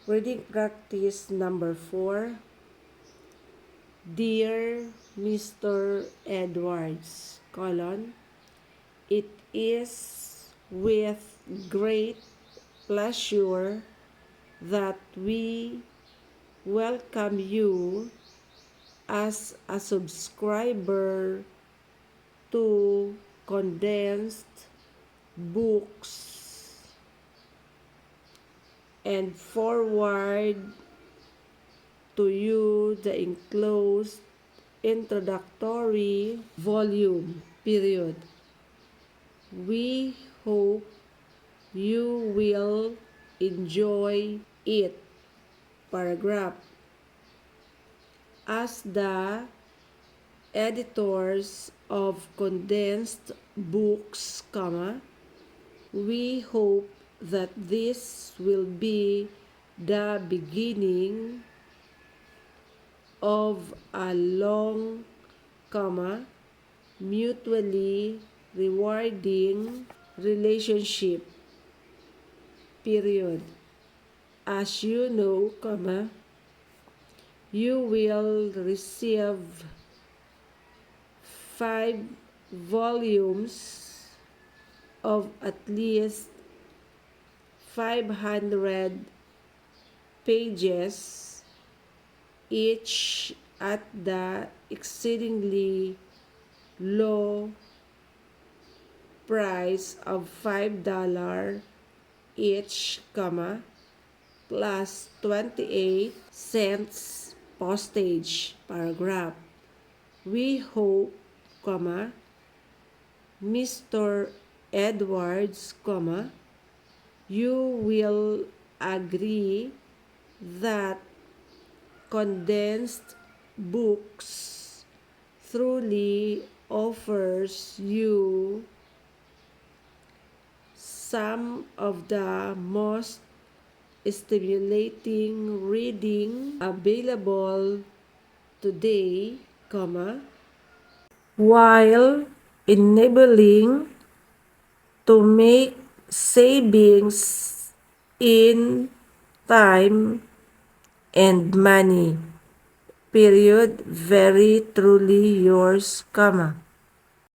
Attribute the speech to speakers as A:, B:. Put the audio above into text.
A: Reading practice number 4. Dear Mr. Edwards, it is with great pleasure that we welcome you as a subscriber to condensed books and forward to you the enclosed introductory volume, period. We hope you will enjoy it, paragraph. As the editors of condensed books, we hope that this will be the beginning of a long, mutually rewarding relationship, period. As you know, you will receive 5 volumes of at least 500 pages each at the exceedingly low price of $5 each, plus 28 cents postage, paragraph. We hope, Mr. Edwards, you will agree that condensed books truly offers you some of the most stimulating reading available today, while enabling to make savings in time and money, period. Very truly yours,